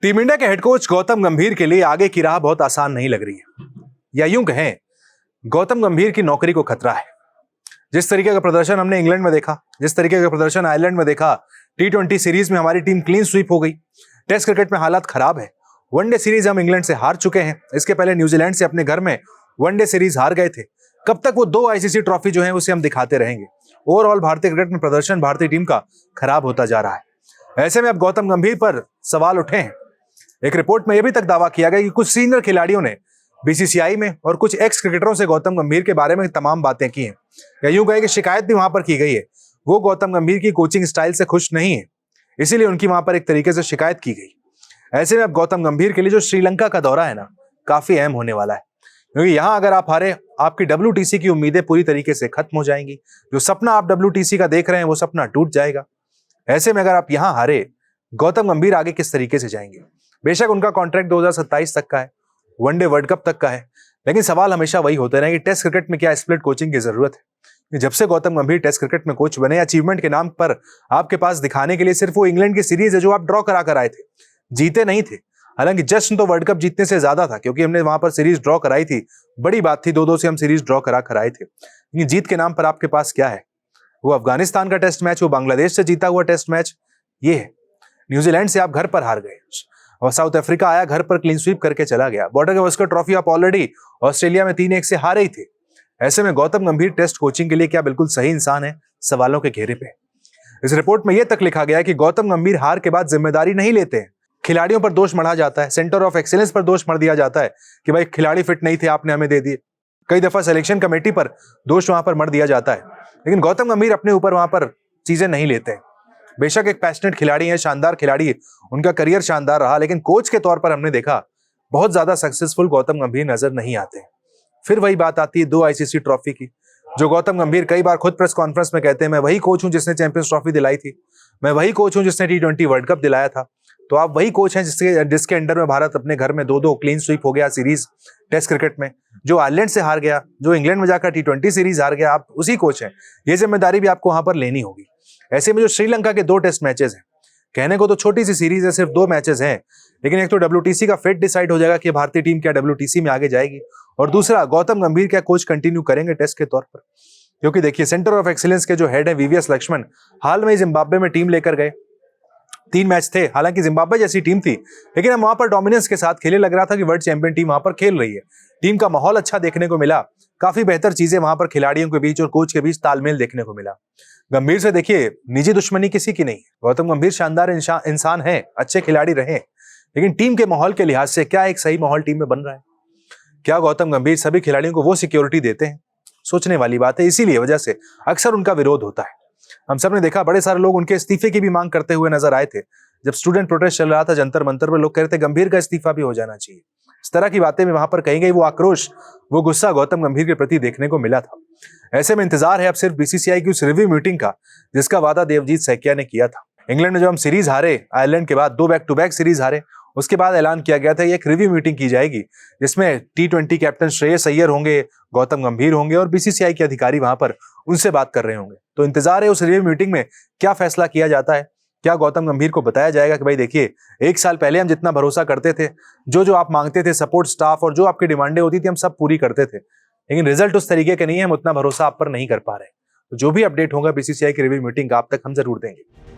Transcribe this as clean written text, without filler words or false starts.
Team India के head coach Gautam गंभीर के लिए आगे की राह बहुत आसान नहीं लग रही है, या यूं कहें गौतम गंभीर की नौकरी को खतरा है। जिस तरीके का प्रदर्शन हमने इंग्लैंड में देखा, जिस तरीके का प्रदर्शन आयरलैंड में देखा, T20 सीरीज में हमारी टीम क्लीन स्वीप हो गई, टेस्ट क्रिकेट में हालात खराब है, वनडे सीरीज हम इंग्लैंड से हार चुके हैं, इसके पहले न्यूजीलैंड से अपने घर में वनडे सीरीज हार गए थे। कब तक वो 2 ICC ट्रॉफी जो है उसे हम दिखाते रहेंगे? ओवरऑल भारतीय क्रिकेट में प्रदर्शन भारतीय टीम का खराब होता जा रहा है। ऐसे में अब गौतम गंभीर पर सवाल उठे हैं। एक रिपोर्ट में यह भी तक दावा किया गया कि कुछ सीनियर खिलाड़ियों ने BCCI में और कुछ एक्स क्रिकेटरों से गौतम गंभीर के बारे में तमाम बातें की हैं, या यूं कहे कि शिकायत भी वहां पर की गई है। वो गौतम गंभीर की कोचिंग स्टाइल से खुश नहीं है, इसीलिए उनकी वहां पर एक तरीके से शिकायत की गई। ऐसे में अब गौतम गंभीर के लिए जो श्रीलंका का दौरा है ना, काफी अहम होने वाला है, क्योंकि यहां अगर आप हारे, आपकी WTC की उम्मीदें पूरी तरीके से खत्म हो जाएंगी। जो सपना आप WTC का देख रहे हैं वो सपना टूट जाएगा। ऐसे में अगर आप यहां हारे, गौतम गंभीर आगे किस तरीके से जाएंगे? बेशक उनका कॉन्ट्रैक्ट 2027 तक का है, वनडे वर्ल्ड कप तक का है, लेकिन सवाल हमेशा वही होते रहे कि टेस्ट क्रिकेट में क्या स्प्लिट कोचिंग की जरूरत है। जब से गौतम गंभीर टेस्ट क्रिकेट में कोच बने, अचीवमेंट के नाम पर आपके पास दिखाने के लिए सिर्फ वो इंग्लैंड की सीरीज है जो आप ड्रॉ करा कर आए थे, जीते नहीं थे। हालांकि जश्न तो वर्ल्ड कप जीतने से ज्यादा था, क्योंकि हमने वहां पर सीरीज ड्रॉ कराई थी, बड़ी बात थी, 2-2 से हम सीरीज ड्रॉ करा कर आए थे। लेकिन जीत के नाम पर आपके पास क्या है? वो अफगानिस्तान का टेस्ट मैच, वो बांग्लादेश से जीता हुआ टेस्ट मैच, ये है। न्यूजीलैंड से आप घर पर हार गए, और साउथ अफ्रीका आया, घर पर क्लीन स्वीप करके चला गया। बॉर्डर गावस्कर ट्रॉफी आप ऑलरेडी ऑस्ट्रेलिया में 3-1 से हारे ही थे। ऐसे में गौतम गंभीर टेस्ट कोचिंग के लिए क्या बिल्कुल सही इंसान है? सवालों के घेरे पे। इस रिपोर्ट में यह तक लिखा गया है कि गौतम गंभीर हार के बाद जिम्मेदारी नहीं लेते हैं। खिलाड़ियों पर दोष मढ़ा जाता है, सेंटर ऑफ एक्सीलेंस पर दोष मढ़ दिया जाता है कि भाई खिलाड़ी फिट नहीं थे, आपने हमें दे दिए। कई दफा सिलेक्शन कमेटी पर दोष वहां पर मढ़ दिया जाता है, लेकिन गौतम गंभीर अपने ऊपर वहां पर चीजें नहीं लेते हैं। बेशक एक पैशनेट खिलाड़ी है, शानदार खिलाड़ी है, उनका करियर शानदार रहा, लेकिन कोच के तौर पर हमने देखा बहुत ज्यादा सक्सेसफुल गौतम गंभीर नजर नहीं आते। फिर वही बात आती है 2 ICC ट्रॉफी की, जो गौतम गंभीर कई बार खुद प्रेस कॉन्फ्रेंस में कहते हैं, मैं वही कोच हूं जिसने चैंपियंस ट्रॉफी दिलाई थी, मैं वही कोच हूं जिसने T20 वर्ल्ड कप दिलाया था। तो आप वही कोच हैं जिसके अंडर में भारत अपने घर में 2-2 क्लीन स्वीप हो गया सीरीज टेस्ट क्रिकेट में, जो आयरलैंड से हार गया, जो इंग्लैंड में जाकर T20 सीरीज हार गया, आप उसी कोच हैं। ये जिम्मेदारी भी आपको वहां पर लेनी होगी। ऐसे में जो श्रीलंका के 2 टेस्ट मैचेस हैं, कहने को तो छोटी सी सीरीज है, सिर्फ 2 मैचेस हैं, लेकिन एक तो WTC का फेट डिसाइड हो जाएगा कि भारतीय टीम क्या WTC में आगे जाएगी, और दूसरा गौतम गंभीर क्या कोच कंटिन्यू करेंगे टेस्ट के तौर पर। क्योंकि देखिए, सेंटर ऑफ एक्सीलेंस के जो हेड है VVS लक्ष्मण, हाल में जिम्बाब्वे में टीम लेकर गए, 3 मैच थे। हालांकि जिम्बाब्वे जैसी टीम थी, लेकिन हम वहां पर डोमिनेंस के साथ खेले, लग रहा था कि वर्ल्ड चैंपियन टीम वहां पर खेल रही है। टीम का माहौल अच्छा देखने को मिला, काफी बेहतर चीजें वहां पर खिलाड़ियों के बीच और कोच के बीच तालमेल देखने को मिला। गंभीर से देखिए, निजी दुश्मनी किसी की नहीं है। गौतम गंभीर शानदार इंसान है, अच्छे खिलाड़ी रहे, लेकिन टीम के माहौल के लिहाज से क्या एक सही माहौल टीम में बन रहा है? क्या गौतम गंभीर सभी खिलाड़ियों को वो सिक्योरिटी देते हैं? सोचने वाली बात है। इसीलिए वजह से अक्सर उनका विरोध होता है। हम सब ने देखा, बड़े सारे लोग उनके इस्तीफे की भी मांग करते हुए नजर आए थे। जब स्टूडेंट प्रोटेस्ट चल रहा था जंतर मंतर पर, लोग कह रहे थे गंभीर का इस्तीफा भी हो जाना चाहिए। इस तरह की बातें भी वहां पर कही गई। वो आक्रोश, वो गुस्सा गौतम गंभीर के प्रति देखने को मिला था। ऐसे में इंतजार है अब सिर्फ BCCI की उस रिव्यू मीटिंग का, जिसका वादा देवजीत सैकिया ने किया था। इंग्लैंड में जब हम सीरीज हारे, आयरलैंड के बाद 2 बैक टू बैक सीरीज हारे, उसके बाद ऐलान किया गया था एक रिव्यू मीटिंग की जाएगी, जिसमें T20 कैप्टन श्रेयस अय्यर होंगे, गौतम गंभीर होंगे, और BCCI के अधिकारी वहां पर उनसे बात कर रहे होंगे। तो इंतजार है उस रिव्यू मीटिंग में क्या फैसला किया जाता है। क्या गौतम गंभीर को बताया जाएगा कि भाई देखिए, 1 साल पहले हम जितना भरोसा करते थे, जो आप मांगते थे, सपोर्ट स्टाफ और जो आपकी डिमांडें होती थी, हम सब पूरी करते थे, लेकिन रिजल्ट उस तरीके के नहीं है, हम उतना भरोसा आप पर नहीं कर पा रहे। तो जो भी अपडेट होगा BCCI की रिव्यू मीटिंग का, आप तक हम जरूर देंगे।